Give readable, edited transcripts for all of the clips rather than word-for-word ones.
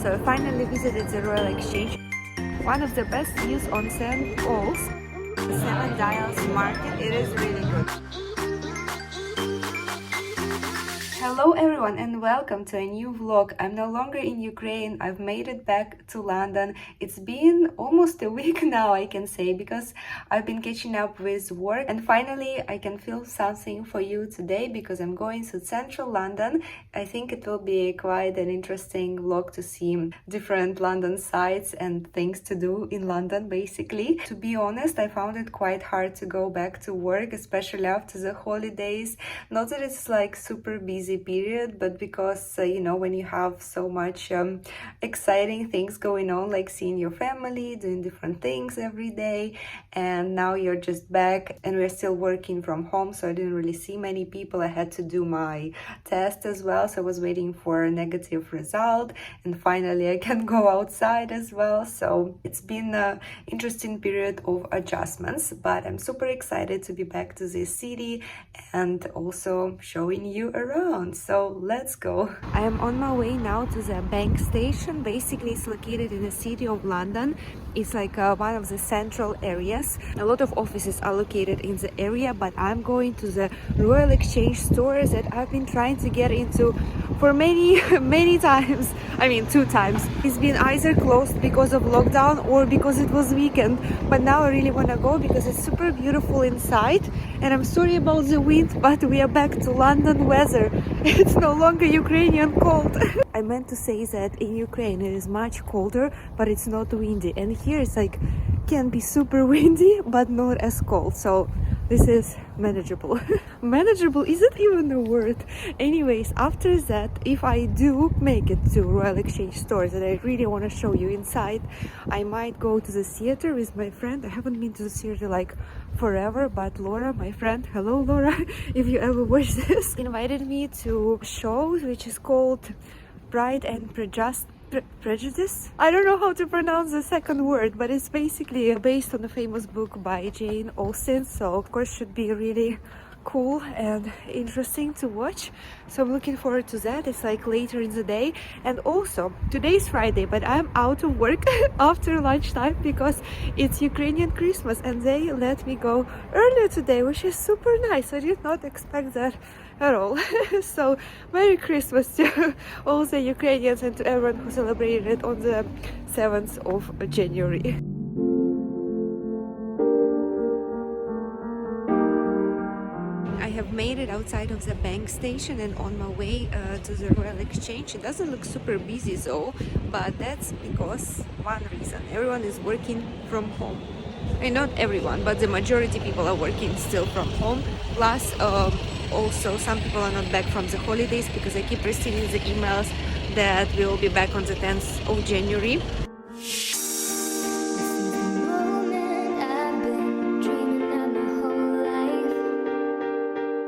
So I finally visited the Royal Exchange, one of the best views on St. Paul's. The Seven Dials Market, it is really good. Hello everyone and welcome to a new vlog. I'm no longer in Ukraine, I've made it back to London. It's been almost a week now, I can say, because I've been catching up with work, and finally I can film something for you today because I'm going to central London. I think it will be quite an interesting vlog to see different London sites and things to do in London, basically. To be honest, I found it quite hard to go back to work, especially after the holidays. Not that it's like super busy period, but because you know, when you have so much exciting things going on, like seeing your family, doing different things every day, and now you're just back and we're still working from home, so I didn't really see many people. I had to do my test as well, so I was waiting for a negative result, and finally I can go outside as well. So it's been an interesting period of adjustments, but I'm super excited to be back to this city and also showing you around. So let's go. I am on my way now to the bank station. Basically, it's located in the city of London. It's like one of the central areas. A lot of offices are located in the area, but I'm going to the Royal Exchange store that I've been trying to get into for many times. I mean, 2 times. It's been either closed because of lockdown or because it was weekend, but now I really want to go because it's super beautiful inside. And I'm sorry about the wind, but we are back to London weather. It's no longer Ukrainian cold. I meant to say that in Ukraine it is much colder, but it's not windy, and here it's like can be super windy but not as cold, so this is manageable. Manageable isn't even a word. Anyways, after that, if I do make it to Royal Exchange stores and I really want to show you inside, I might go to the theater with my friend. I haven't been to the theater like forever, but Laura, my friend, hello Laura, if you ever watch this, invited me to a show which is called Pride and Prejudice. I don't know how to pronounce the second word, but it's basically based on a famous book by Jane Austen, so of course should be really cool and interesting to watch. So I'm looking forward to that. It's like later in the day, and also today's Friday, but I'm out of work after lunchtime because it's Ukrainian Christmas and they let me go earlier today, which is super nice. I did not expect that at all. So Merry Christmas to all the Ukrainians and to everyone who celebrated it on the 7th of January. I have made it outside of the bank station and on my way to the Royal Exchange. It doesn't look super busy though, but that's because one reason: everyone is working from home. And not everyone, but the majority people are working still from home. Plus also some people are not back from the holidays because I keep receiving the emails that we will be back on the 10th of January.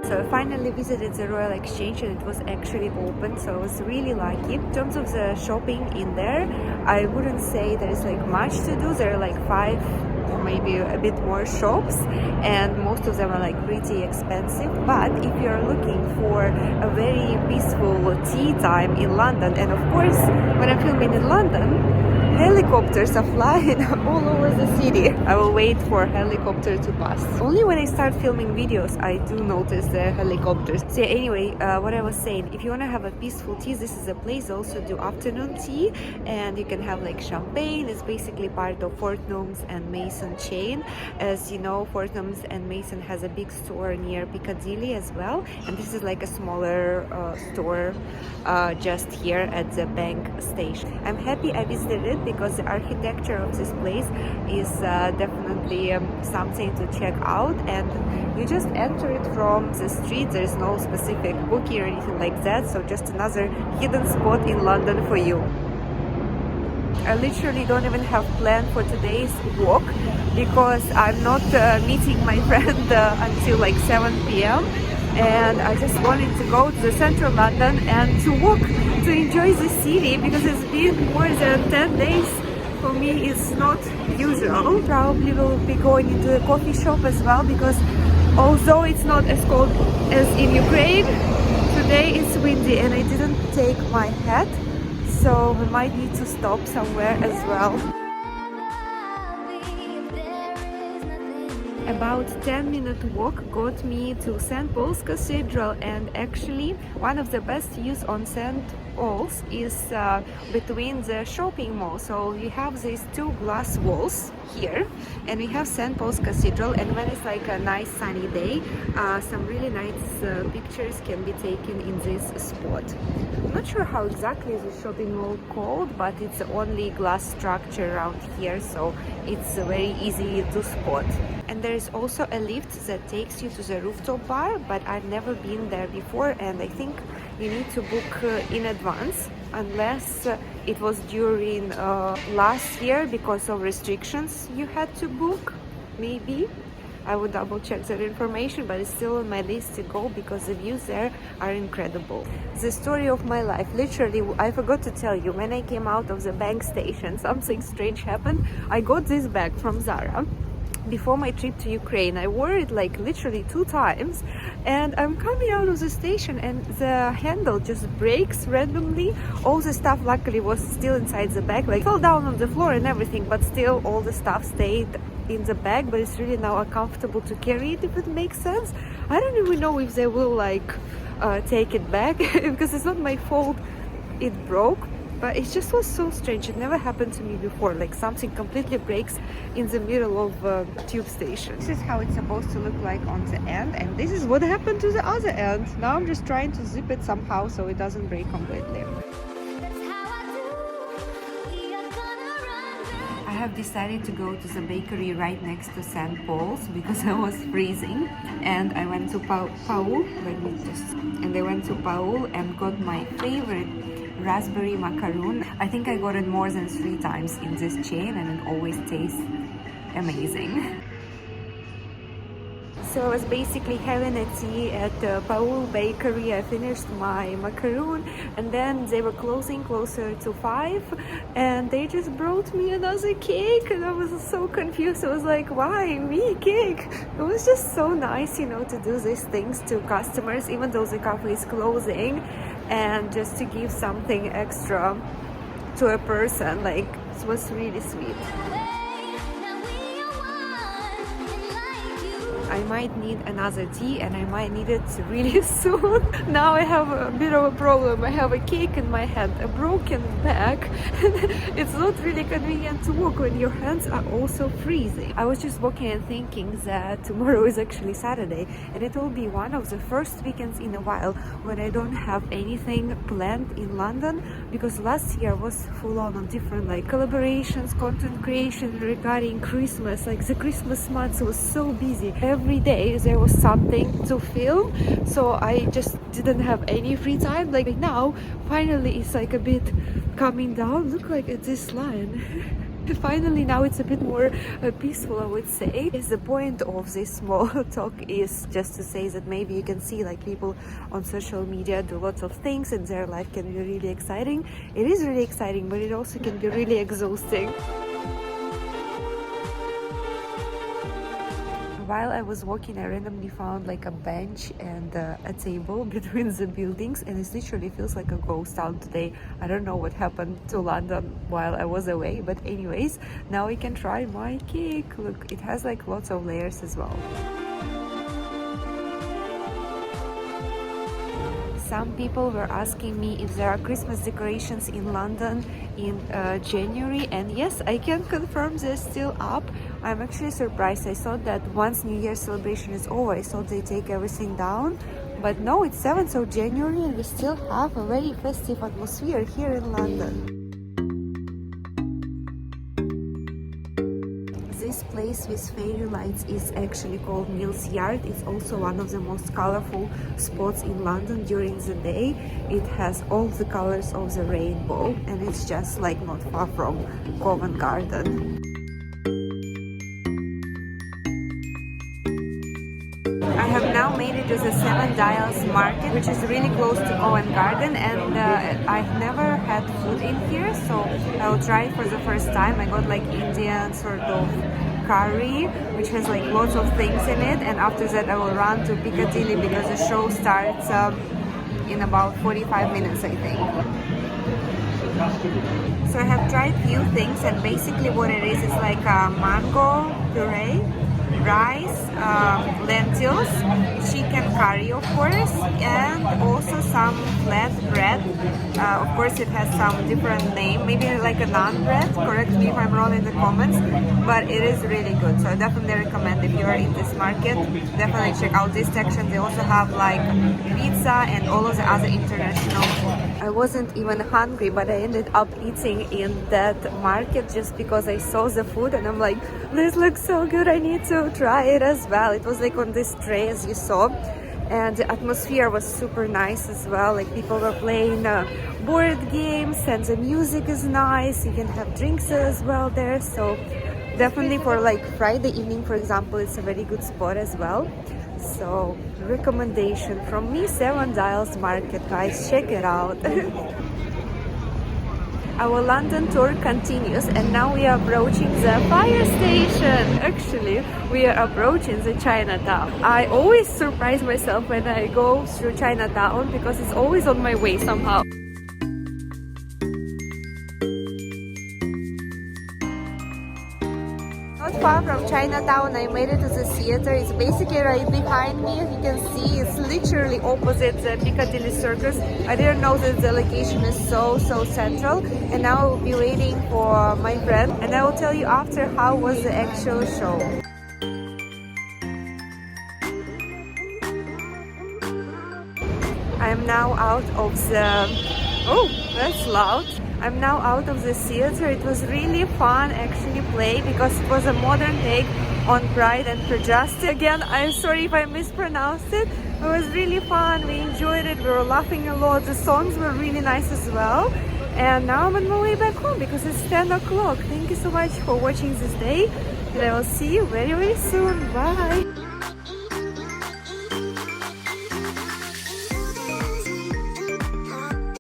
So I finally visited the Royal Exchange and it was actually open, so I was really lucky. In terms of the shopping in there, I wouldn't say there is like much to do. There are like 5 or maybe a bit more shops, and most of them are like pretty expensive. But if you're looking for a very peaceful tea time in London, and of course when I'm filming in London, helicopters are flying all over the city. I will wait for a helicopter to pass. Only when I start filming videos I do notice the helicopters. So anyway, what I was saying, if you want to have a peaceful tea, this is a place. They also do afternoon tea, and you can have like champagne. It's basically part of Fortnum's and Mason chain. As you know, Fortnum's and Mason has a big store near Piccadilly as well, and this is like a smaller store just here at the bank station. I'm happy I visited it because the architecture of this place is definitely something to check out, and you just enter it from the street. There is no specific booking or anything like that, so just another hidden spot in London for you. I literally don't even have plan for today's walk because I'm not meeting my friend until like 7 p.m. and I just wanted to go to the central London and to walk, to enjoy the city, because it's been more than 10 days. For me, it's not usual. Probably will be going into a coffee shop as well, because although it's not as cold as in Ukraine, today it's windy and I didn't take my hat. so we might need to stop somewhere as well. About 10-minute walk got me to St. Paul's Cathedral, and actually one of the best views on St. Paul's is between the shopping mall. So we have these two glass walls here, and we have St. Paul's Cathedral, and when it's like a nice sunny day, some really nice pictures can be taken in this spot. I'm not sure how exactly the shopping mall called, but it's the only glass structure around here, so it's very easy to spot. And there is also a lift that takes you to the rooftop bar, but I've never been there before, and I think you need to book in advance, unless it was during last year because of restrictions you had to book, maybe. I would double check that information, but it's still on my list to go because the views there are incredible. The story of my life, literally, I forgot to tell you, when I came out of the bank station, something strange happened. I got this bag from Zara before my trip to Ukraine. I wore it like literally 2 times, and I'm coming out of the station and the handle just breaks randomly. All the stuff luckily was still inside the bag, like fell down on the floor and everything, but still all the stuff stayed in the bag. But it's really now uncomfortable to carry it, if it makes sense. I don't even know if they will like take it back because it's not my fault it broke. But it just was so strange. It never happened to me before. Like something completely breaks in the middle of a tube station. This is how it's supposed to look like on the end, and this is what happened to the other end. Now I'm just trying to zip it somehow so it doesn't break completely. I have decided to go to the bakery right next to St. Paul's because I was freezing, and I went to Paul. I went to Paul and got my favorite raspberry macaroon. I think I got it more than 3 times in this chain, and it always tastes amazing. So I was basically having a tea at Paul Bakery. I finished my macaroon, and then they were closing closer to 5, and they just brought me another cake, and I was so confused. I was like, why me cake? It was just so nice, you know, to do these things to customers, even though the cafe is closing, and just to give something extra to a person. Like, it was really sweet. I might need another tea, and I might need it really soon. Now I have a bit of a problem. I have a cake in my hand, a broken back. It's not really convenient to walk when your hands are also freezing. I was just walking and thinking that tomorrow is actually Saturday, and it will be one of the first weekends in a while when I don't have anything planned in London, because last year was full on different like collaborations, content creation regarding Christmas. Like the Christmas month was so busy. Every day there was something to film, so I just didn't have any free time. Like now, finally it's like a bit coming down. Look like at this line. Finally now it's a bit more peaceful, I would say. The point of this small talk is just to say that maybe you can see like people on social media do lots of things and their life can be really exciting. It is really exciting, but it also can be really exhausting. While I was walking, I randomly found like a bench and a table between the buildings, and it literally feels like a ghost town today. I don't know what happened to London while I was away, but anyways, now we can try my cake. Look, it has like lots of layers as well. Some people were asking me if there are Christmas decorations in London in January, and yes, I can confirm they're still up. I'm actually surprised. I thought that once New Year's celebration is over, I thought they take everything down, but no, it's 7th of January and we still have a very festive atmosphere here in London. This place with fairy lights is actually called Mill's Yard. It's also one of the most colorful spots in London during the day. It has all the colors of the rainbow, and it's just like not far from Covent Garden. I have now made it to the Seven Dials Market, which is really close to Covent Garden, and I've never had food in here, so I will try it for the first time. I got like Indian sort of curry, which has like lots of things in it, and after that I will run to Piccadilly because the show starts in about 45 minutes, I think. So I have tried few things, and basically what it is like a mango puree, rice, lentils, chicken curry of course, and also some flat bread. Of course it has some different name, maybe like a naan bread, correct me if I'm wrong in the comments, but it is really good. So I definitely recommend, if you are in this market, definitely check out this section. They also have like pizza and all of the other international food. I wasn't even hungry, but I ended up eating in that market just because I saw the food and I'm like, this looks so good, I need to try it as well. It was like on this tray as you saw, and the atmosphere was super nice as well. Like people were playing board games and the music is nice. You can have drinks as well there. So definitely for like Friday evening, for example, it's a very good spot as well. So recommendation from me, Seven Dials Market, guys, check it out. Our London tour continues, and now we are approaching the fire station. Actually, we are approaching the Chinatown. I always surprise myself when I go through Chinatown because it's always on my way somehow. Not far from Chinatown, I made it to the theater. It's basically right behind me. You can see it's literally opposite the Piccadilly Circus. I didn't know that the location is so central. And now I'll be waiting for my friend, and I will tell you after how was the actual show. I'm now out of the... Oh, that's loud. I'm now out of the theater. It was really fun actually play because it was a modern take on Pride and Prejudice. Again, I'm sorry if I mispronounced it. It was really fun. We enjoyed it. We were laughing a lot. The songs were really nice as well. And now I'm on my way back home because it's 10 o'clock. Thank you so much for watching this day. And I will see you very soon. Bye.